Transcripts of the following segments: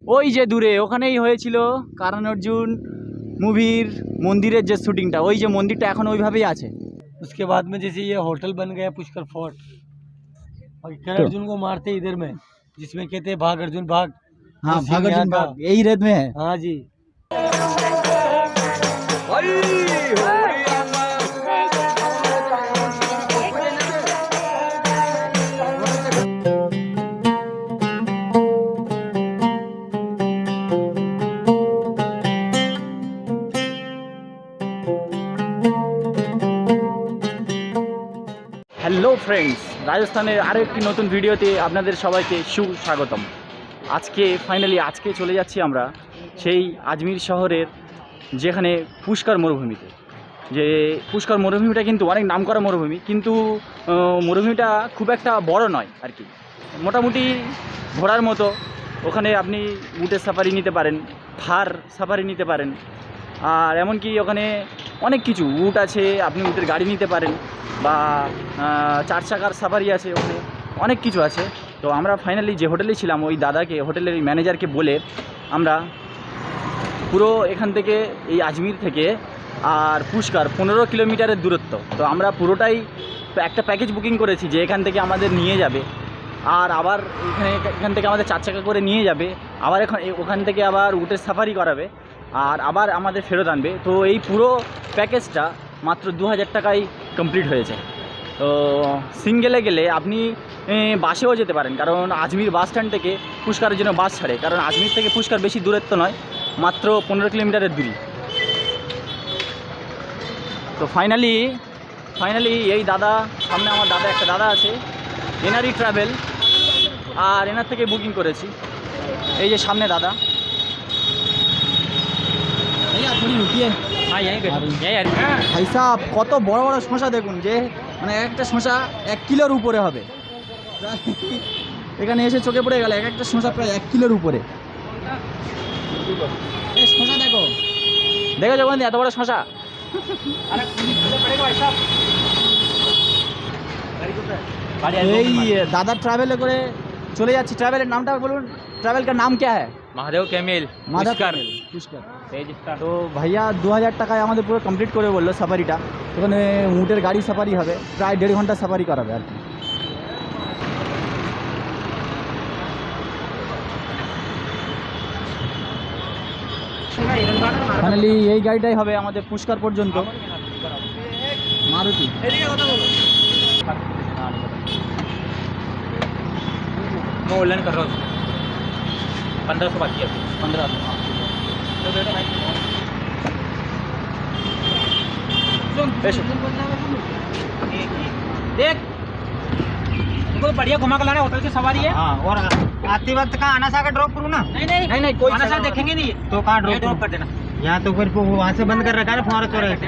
ওই যে দূরে ওখানেই হয়েছিল কারণ অর্জুন মুভির মন্দিরের যে শুটিংটা, ওই যে মন্দিরটা এখন ওইভাবেই আছে। उसके बाद में जैसे ये होटल बन गया पुष्कर फोर्ट, और करण तो अर्जुन को मारते इधर में, जिसमें कहते हैं भाग अर्जुन भाग। हाँ, वो भाग सीन अर्जुन यहाँ था। भाग यही रेत में है। हाँ जी। হ্যালো ফ্রেন্ডস, রাজস্থানের আরও একটি নতুন ভিডিওতে আপনাদের সবাইকে সুস্বাগতম। আজকে চলে যাচ্ছি আমরা সেই আজমির শহরের যেখানে পুষ্কর মরুভূমিতে। যে পুষ্কর মরুভূমিটা কিন্তু অনেক নামকরা মরুভূমি, কিন্তু মরুভূমিটা খুব একটা বড় নয় আর কি, মোটামুটি ঘোরার মতো। ওখানে আপনি উটের সাফারি নিতে পারেন, থার সাফারি নিতে পারেন, আর এমনকি ওখানে অনেক কিছু উট আছে, আপনি উটের গাড়ি নিতে পারেন, বা 4 চাকার সাফারি আছে, ওখানে অনেক কিছু আছে। তো আমরা ফাইনালি যে হোটেলে ছিলাম, ওই দাদাকে, হোটেলের ম্যানেজারকে বলে আমরা পুরো এখান থেকে, এই আজমির থেকে আর পুষ্কর 15 কিলোমিটারের দূরত্ব, তো আমরা পুরোটাই একটা প্যাকেজ বুকিং করেছি যে এখান থেকে আমাদের নিয়ে যাবে, আর আবার এখান থেকে আমাদের 4 চাকা করে নিয়ে যাবে, আবার ওখান থেকে আবার উটের সাফারি করাবে, আর আবার আমাদের ফেরত আনবে। তো এই পুরো প্যাকেজটা মাত্র 2000 টাকায় কমপ্লিট হয়েছে। তো সিঙ্গেলে গেলে আপনি বাসেও যেতে পারেন, কারণ আজমির বাস স্ট্যান্ড থেকে পুষ্করের জন্য বাস ছাড়ে, কারণ আজমির থেকে পুষ্কর বেশি দূরত্ব নয়, মাত্র 15 কিলোমিটারের দূরী। তো ফাইনালি এই দাদা, সামনে আমার দাদা, একটা দাদা আছে, এনারই ট্রাভেল, আর এনার থেকে বুকিং করেছি। এই যে সামনে দাদা, ভাই সাহেব কত বড় বড় শশা দেখুন, যে মানে একটা শশা 1 কিলোর উপরে হবে। এখানে এসে চোখে পড়ে গেল, একটা শশা প্রায় 1 কিলোর উপরে। এই শশা দেখো যখন এত বড় শশা। এই দাদা ट्रैवल করে চলে যাচ্ছি। ट्रैवल নামটা বলুন, ट्रैवल का नाम क्या है? महादेव कैमिल পুষ্কর। তো ভাইয়া 2000 টাকায় আমাদের পুরো কমপ্লিট করে বললো সাফারিটা। ওখানে উটের গাড়ি সাফারি হবে, প্রায় 1.5 ঘন্টা সাফারি করাবে আর কি। ফাইনালি এই গাড়িটাই হবে আমাদের পুষ্কর পর্যন্ত, মারুতি। मैं ऑनलाइन कर रहा हूँ 1500 बाकी है 1500। देख तुमको तो बढ़िया घुमा के लाना, होटल की सवारी है। हाँ, और आते वक्त कहाँ आना सा का ड्रॉप करूँ ना? नहीं कोई आना सा देखेंगे नहीं, तो कहाँ ड्रॉप कर देना। यहाँ तो फिर वहाँ से बंद कर रखा है ना फुहारा चौराहे से।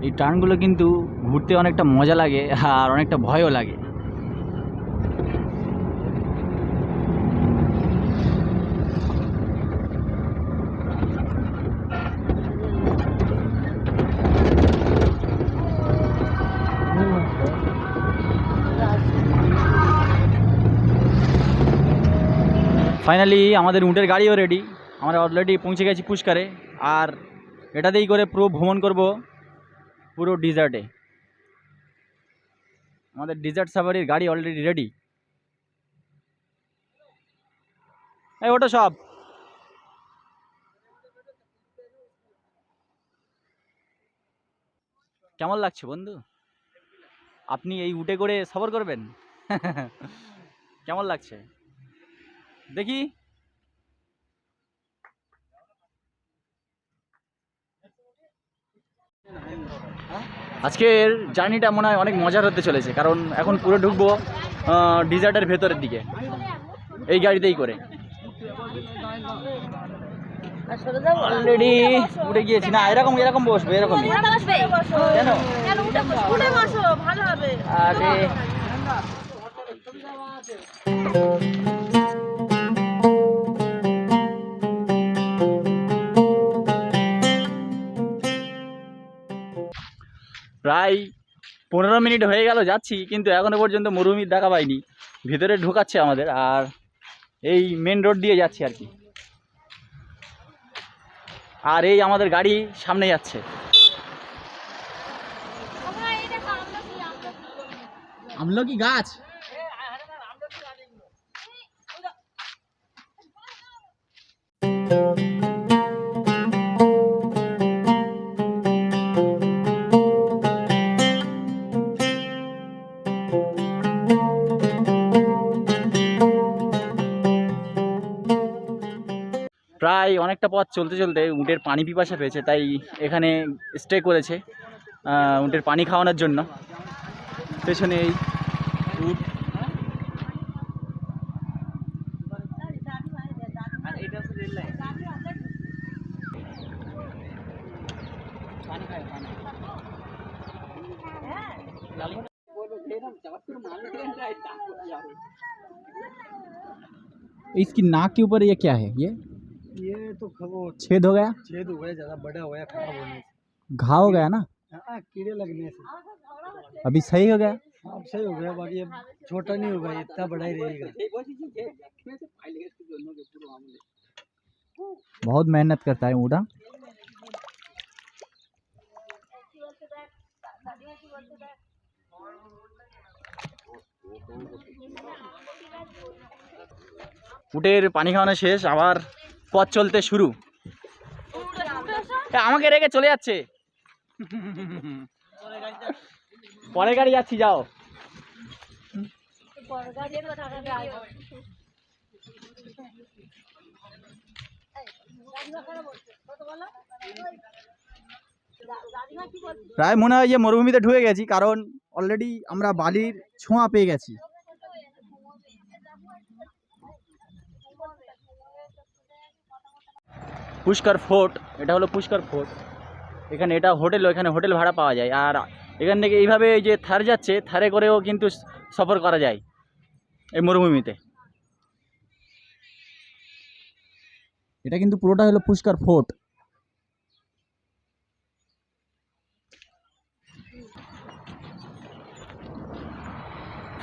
এই টার্নগুলো কিন্তু ঘুরতে অনেকটা মজা লাগে আর অনেকটা ভয়ও লাগে। ফাইনালি আমাদের উটের গাড়িও রেডি, আমরা অলরেডি পৌঁছে গেছি পুষ্কারে। আর এটাতেই করে পুরো ভ্রমণ করব পুরো ডিজার্টে। আমাদের ডিজার্ট সাফারির গাড়ি অলরেডি রেডি। এই ওটা সব কেমন লাগছে বন্ধু? আপনি এই উটে করে সফর করবেন? কেমন লাগছে দেখি? আজকের জার্নিটা মনে হয় অনেক মজার হতে চলেছে, কারণ এখন পুরো ঢুকবো ডিজার্টের ভেতরের দিকে এই গাড়িতেই করে। অলরেডি উঠে গিয়েছি না, এরকম এরকম বসবে, এরকম কেন? আরে প্রায় 15 মিনিট হয়ে গেল যাচ্ছি, কিন্তু এখনো পর্যন্ত মরুভূমির দেখা পাইনি। ভিতরে ঢোকাচ্ছে আমাদের, আর এই মেন রোড দিয়ে যাচ্ছি আর কি। আর এই আমাদের গাড়ি সামনে যাচ্ছে। আমলকি গাছ, প্রায় অনেকটা পথ চলতে চলতে উটের পানি পিপাসা পেয়েছে, তাই এখানে স্টে করেছে উটের পানি খাওয়ানোর জন্য। পেছনে এই উট। इसकी नाक के ऊपर ये क्या है? ये तो वो छेद हो गया, छेद हो गया, ज्यादा बड़ा हो गया, खराब होने से। घाव हो गया ना? हाँ, कीड़े लगने से। अभी सही हो गया? अब सही हो गया, बाकी अब छोटा नहीं होगा, इतना बड़ा ही रहेगा। बहुत मेहनत करता है ऊँट। উটের পানি খাওয়ানো শেষ, আবার পথ চলতে শুরু। আমাকে রেখে চলে যাচ্ছে, পরের গাড়ি যাচ্ছি, যাও। প্রায় মনে হয় যে মরুভূমিতে ঢুকে গেছি, কারণ অলরেডি আমরা বালির ছোঁয়া পেয়ে গেছি। পুষ্কর ফোর্ট, এটা হলো পুষ্কর ফোর্ট। এখানে এটা হোটেল, এখানে হোটেল ভাড়া পাওয়া যায়। আর এখান থেকে এইভাবে এই যে থার যাচ্ছে, থারে করেও কিন্তু সফর করা যায় এই মরুভূমিতে। এটা কিন্তু পুরোটা হলো পুষ্কর ফোর্ট।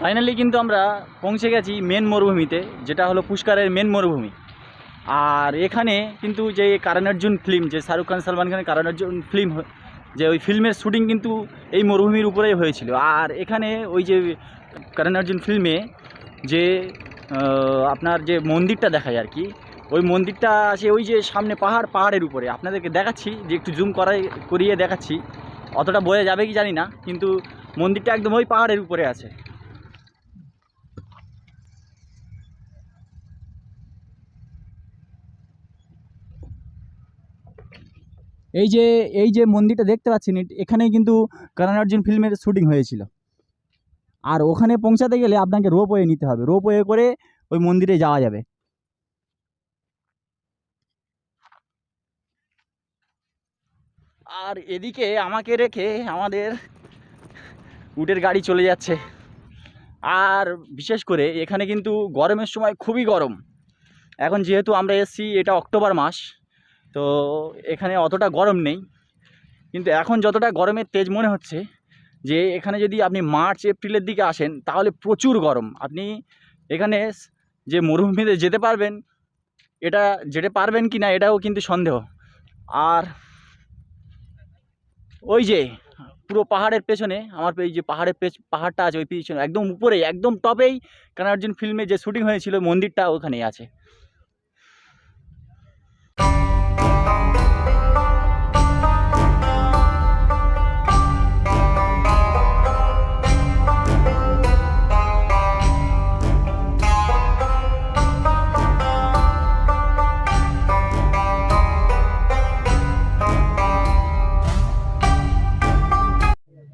ফাইনালি কিন্তু আমরা পৌঁছে গেছি মেন মরুভূমিতে, যেটা হলো পুষ্করের মেন মরুভূমি। আর এখানে কিন্তু যে কারণ অর্জুন ফিল্ম, যে শাহরুখ খান সালমান খানের কারণ অর্জুন ফিল্ম, যে ওই ফিল্মের শ্যুটিং কিন্তু এই মরুভূমির উপরেই হয়েছিল। আর এখানে ওই যে কারণ অর্জুন ফিল্মে যে আপনার যে মন্দিরটা দেখায় আর কি, ওই মন্দিরটা আছে ওই যে সামনে পাহাড়ের উপরে। আপনাদেরকে দেখাচ্ছি, যে একটু জুম করিয়ে দেখাচ্ছি, অতটা বোঝা যাবে কি জানি না, কিন্তু মন্দিরটা একদম ওই পাহাড়ের উপরে আছে। এই যে মন্দিরটা দেখতে পাচ্ছেন, এখানেই কিন্তু কারণ অর্জুন ফিল্মের শ্যুটিং হয়েছিল। আর ওখানে পৌঁছাতে গেলে আপনাকে রোপওয়ে নিতে হবে, রোপওয়ে করে ওই মন্দিরে যাওয়া যাবে। আর এদিকে আমাকে রেখে আমাদের উটের গাড়ি চলে যাচ্ছে। আর বিশেষ করে এখানে কিন্তু গরমের সময় খুবই গরম। এখন যেহেতু আমরা এসেছি, এটা অক্টোবর মাস, তো এখানে অতটা গরম নেই, কিন্তু এখন যতটা গরমের তেজ মনে হচ্ছে, যে এখানে যদি আপনি মার্চ এপ্রিলের দিকে আসেন তাহলে প্রচুর গরম। আপনি এখানে যে মরুভূমিতে যেতে পারবেন এটা যেতে পারবেন কি না এটাও কিন্তু সন্দেহ। আর ওই যে পুরো পাহাড়ের পেছনে আমার এই যে পাহাড়টা আছে ওই পিছনে একদম উপরে একদম টপেই কানাড় অর্জুন ফিল্মে যে শুটিং হয়েছিল মন্দিরটা ওখানেই আছে।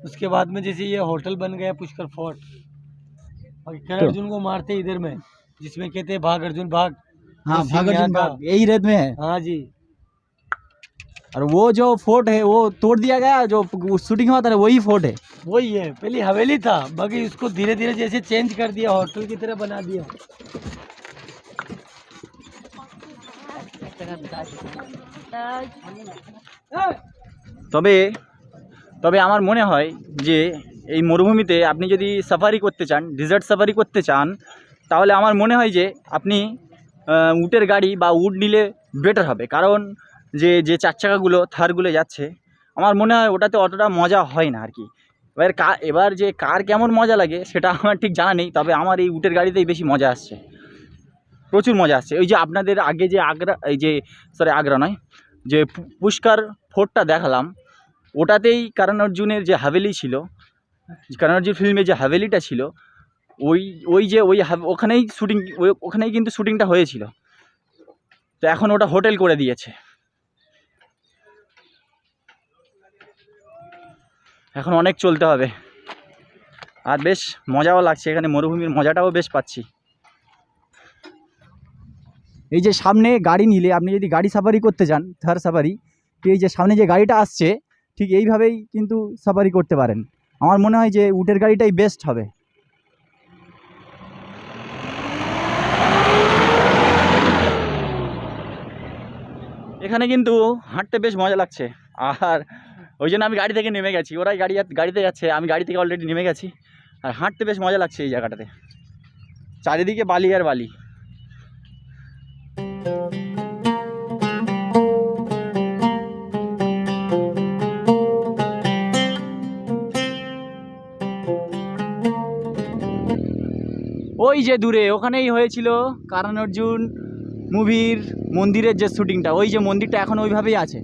उसके बाद में जैसे ये होटल बन गया पुष्कर फोर्ट, और करण तो- अर्जुन को मारते इधर में, जिसमें कहते हैं भाग अर्जुन भाग। हाँ वो scene यहाँ था। यही रेत में है। हाँ जी, और वो जो फोर्ट है वो तोड़ दिया गया, जो शूटिंग हुआ था ना वही फोर्ट है। वही है। पहले हवेली था, बाकी उसको धीरे धीरे जैसे चेंज कर दिया, होटल की तरह बना दिया। তবে তবে আমার মনে হয় যে এই মরুভূমিতে আপনি যদি সাফারি করতে চান, ডেজার্ট সাফারি করতে চান, তাহলে আমার মনে হয় যে আপনি উটের গাড়ি বা উট নিলে বেটার হবে। কারণ যে যে চার চাকাগুলো থারগুলো যাচ্ছে আমার মনে হয় ওটাতে অতটা মজা হয় না আর কি। এবার যে কার কেমন মজা লাগে সেটা আমার ঠিক জানা নেই, তবে আমার এই উটের গাড়িতেই বেশি মজা আসছে, প্রচুর মজা আসছে। ওই যে আপনাদের আগে যে আগ্রা নয়, যে পুষ্কর ফোর্টটা দেখালাম, ওটাতেই কারণ অর্জুনের যে হাভেলি ছিল, কারণ অর্জুন ফিল্মে যে হাভেলিটা ছিল, ওখানেই কিন্তু শুটিংটা হয়েছিল। তো এখন ওটা হোটেল করে দিয়েছে, এখন অনেক চলতে হবে। আর বেশ মজাও লাগছে, এখানে মরুভূমির মজাটাও বেশ পাচ্ছি। এই যে সামনে গাড়ি নিলে আপনি যদি গাড়ি সাফারি করতে চান, থার সাফারি, এই যে সামনে যে গাড়িটা আসছে ঠিক এইভাবেই কিন্তু সাফারি করতে পারেন। আমার মনে হয় যে উটের গাড়িটাই বেস্ট হবে। এখানে কিন্তু হাঁটতে বেশ মজা লাগছে, আর ওই জন্য আমি গাড়ি থেকে নেমে গেছি। ওরাই গাড়িতে যাচ্ছে, আমি গাড়ি থেকে অলরেডি নেমে গেছি। আর হাঁটতে বেশ মজা লাগছে এই জায়গাটাতে, চারিদিকে বালি আর বালি। ওই যে দূরে ওখানেই হয়েছিল কারণ অর্জুন মুভির মন্দিরের যে শুটিংটা, ওই যে মন্দিরটা এখন ওইভাবেই আছে।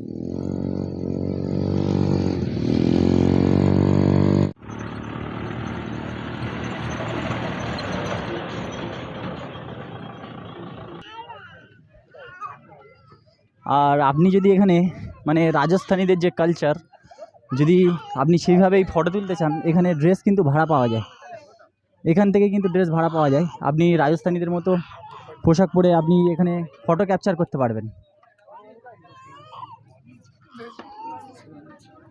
আর আপনি যদি এখানে মানে রাজস্থানীদের যে কালচার, যদি আপনি সেইভাবেই ফটো তুলতে চান, এখানে ড্রেস কিন্তু ভাড়া পাওয়া যায়। এখান থেকে কিন্তু ড্রেস ভাড়া পাওয়া যায়, আপনি রাজস্থানীদের মতো পোশাক পরে আপনি এখানে ফটো ক্যাপচার করতে পারবেন।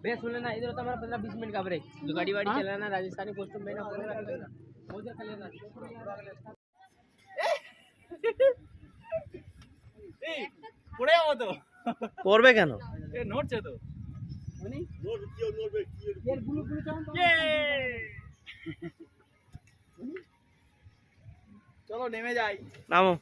बेस सुन लेना, इधर होता हमारा 15-20 मिनट का ब्रेक। जो गाड़ी वाड़ी चलाना, राजस्थानी कॉस्ट्यूम पहना, फोटो रख लेना, उधर कर लेना। এই পড়ে যাবো তো, পড়বে কেন? এ নড়ছে তো, চলো নেমে যাই। নামো।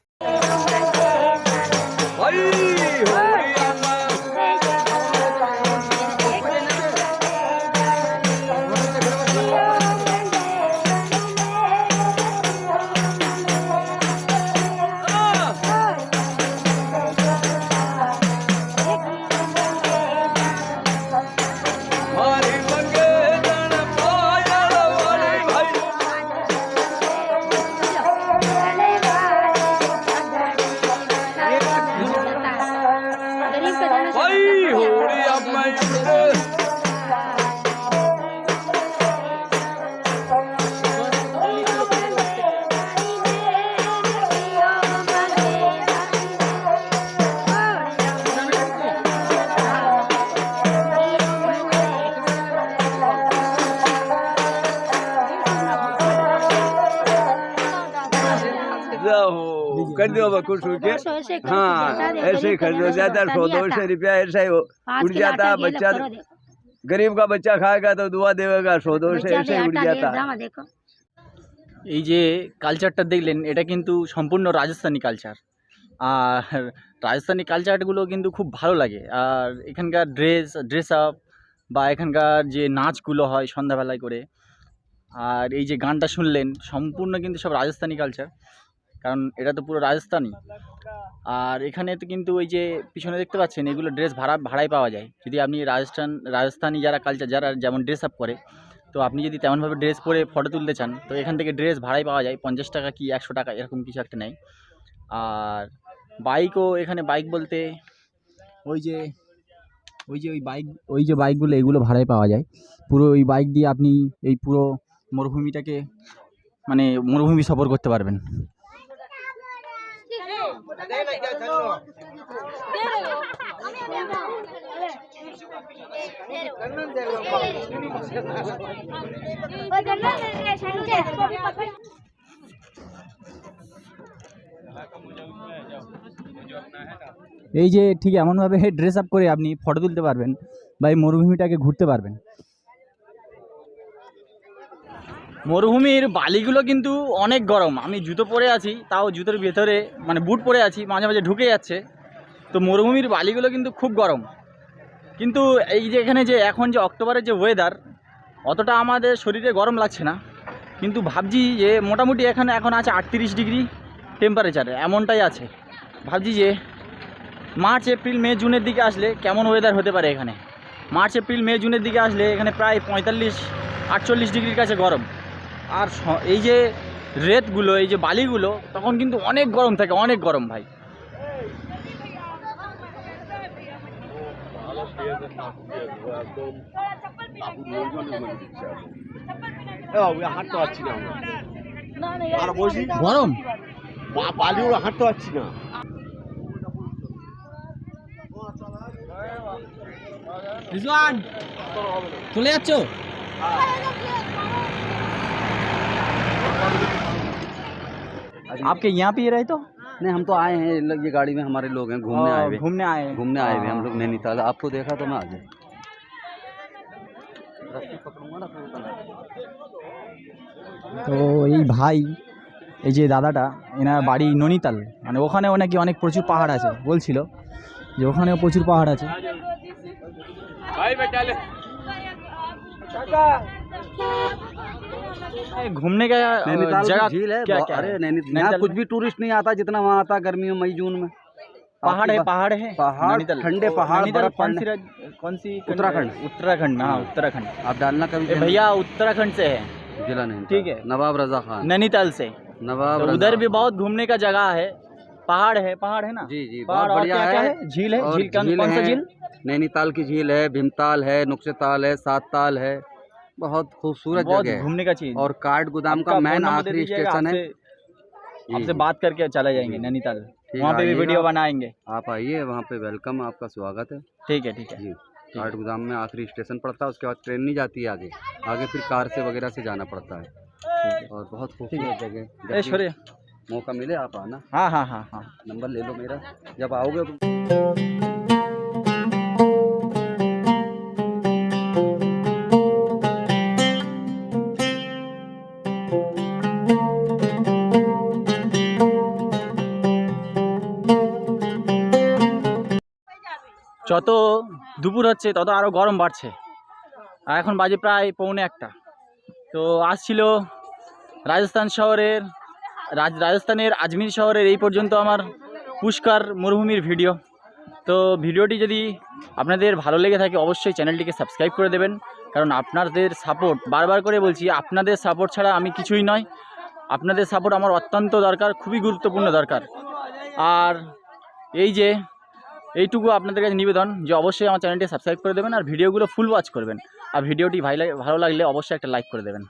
कर दो खुश होके। हाँ ऐसे ही खरीदो, ज्यादा 100-200 रुपया ऐसा ही उड़ जाता। बच्चा गरीब का बच्चा खाएगा तो दुआ देगा, 100-200 ऐसे ही उड़ जाता। এই যে কালচারটা দেখলেন, এটা কিন্তু সম্পূর্ণ রাজস্থানী কালচার। আর রাজস্থানি কালচারগুলো কিন্তু খুব ভালো লাগে। আর এখানকার ড্রেস আপ বা এখানকার যে নাচগুলো হয় সন্ধ্যাবেলায় করে, আর এই যে গানটা শুনলেন সম্পূর্ণ কিন্তু সব রাজস্থানি কালচার, কারণ এটা তো পুরো রাজস্থানি। আর এখানে তো কিন্তু ওই যে পিছনে দেখতে পাচ্ছেন এগুলো ড্রেস ভাড়ায় পাওয়া যায়। যদি আপনি রাজস্থানি যারা কালচার যারা যেমন ড্রেস আপ করে, তো আপনি যদি তেমনভাবে ড্রেস পরে ফটো তুলতে চান তো এখান থেকে ড্রেস ভাড়ায় পাওয়া যায়, 50 টাকা কি 100 টাকা এরকম কিছু একটা নেয়। আর বাইকও এখানে, বাইক বলতে ওই যে ওই যে বাইকগুলো এগুলো ভাড়ায় পাওয়া যায়। পুরো ওই বাইক দিয়ে আপনি এই পুরো মরুভূমিটাকে মানে মরুভূমি সফর করতে পারবেন। এই যে ঠিক এমনভাবে ড্রেস আপ করে আপনি ফটো তুলতে পারবেন বা এই মরুভূমিটাকে ঘুরতে পারবেন। মরুভূমির বালিগুলো কিন্তু অনেক গরম। আমি জুতো পরে আছি, তাও জুতোর ভেতরে মানে বুট পরে আছি, মাঝে মাঝে ঢুকে যাচ্ছে। তো মরুভূমির বালিগুলো কিন্তু খুব গরম। কিন্তু এই যে এখানে যে এখন যে অক্টোবরের যে ওয়েদার, অতটা আমাদের শরীরে গরম লাগছে না, কিন্তু ভাবছি যে মোটামুটি এখন আছে 38 ডিগ্রি টেম্পারেচার, এমনটাই আছে। ভাবছি যে মার্চ এপ্রিল মে জুনের দিকে আসলে কেমন ওয়েদার হতে পারে এখানে। মার্চ এপ্রিল মে জুনের দিকে আসলে এখানে প্রায় 45-48 ডিগ্রির কাছে গরম। আর এই যে রেতগুলো, এই যে বালিগুলো তখন কিন্তু অনেক গরম থাকে, অনেক গরম ভাই। গরম হাঁটতে পারছি না। রিজওয়ান চলে যাচ্ছ? आपके यहाँ पे ये रहे तो नहीं, हम तो आए हैं ये गाड़ी में, हमारे लोग हैं घूमने आए हुए, घूमने आए हुए हम लोग नैनीताल। आपको देखा तो मैं आ गया। তো এই ভাই, এই যে দাদাটা, এনার বাড়ি নৈনিতাল, মানে ওখানেও নাকি অনেক প্রচুর পাহাড় আছে, বলছিল যে ওখানেও প্রচুর পাহাড় আছে। घूमने का जगह झील है, क्या अरे है? यहाँ कुछ भी टूरिस्ट नहीं आता जितना वहाँ आता गर्मी में, मई जून में। पहाड़ है पहाड़, नैनीताल। ठंडे पहाड़, नैनीताल बर्फ कौन पड़ने। सी कौन सी उत्तराखंड। उत्तराखंड में, हाँ उत्तराखंड। आप डालना कभी भैया उत्तराखंड से है, जिला नहीं, ठीक है। नवाब रजा खान, नैनीताल से। नवाब तो रजा। उधर भी बहुत घूमने का जगह है, पहाड़ है ना? जी जी, पहाड़ बहुत और बढ़िया क्या है। झील है, और झील कौन सा है, झील? नैनीताल की झील है, भीमताल है, नुक्सेताल है, सात ताल है, बहुत खूबसूरत बहुत जगह है। घूमने का चीज। और काठ गोदाम का आपका मेन फोन नंबर दे आखिरी दीजिएगा, स्टेशन है। आपसे बात करके चला जाएंगे नैनीताल, ठीक, वहाँ पे भी आइएगा। वीडियो बनाएंगे। आप आइए, वहाँ पे वेलकम, आपका स्वागत है ठीक है जी। काठ गोदाम में आखिरी स्टेशन पड़ता है, उसके बाद ट्रेन नहीं जाती है आगे, फिर कार से वगैरह से जाना पड़ता है। और बहुत खूबसूरत जगह, जब भी ऐश्वर्य, मौका मिले आप आना। हाँ हाँ हाँ हाँ। नंबर ले लो मेरा, जब आओगे तो। যত দুপুর হচ্ছে তত আরও গরম বাড়ছে। আর এখন বাজে প্রায় 1:45। তো আসছিল রাজস্থানের আজমির শহরের এই পর্যন্ত আমার পুষ্কর মরুভূমির ভিডিও। তো ভিডিওটি যদি আপনাদের ভালো লেগে থাকে অবশ্যই চ্যানেলটিকে সাবস্ক্রাইব করে দেবেন, কারণ আপনাদের সাপোর্ট, বারবার করে বলছি, আপনাদের সাপোর্ট ছাড়া আমি কিছুই নয়। আপনাদের সাপোর্ট আমার অত্যন্ত দরকার, খুবই গুরুত্বপূর্ণ দরকার। আর এইটুকু আপনাদের কাছে নিবেদন যে অবশ্যই আমার চ্যানেলটি সাবস্ক্রাইব করে দেবেন আর ভিডিওগুলো ফুল ওয়াচ করবেন। আর ভিডিওটি ভালো লাগলে অবশ্যই একটা লাইক করে দেবেন।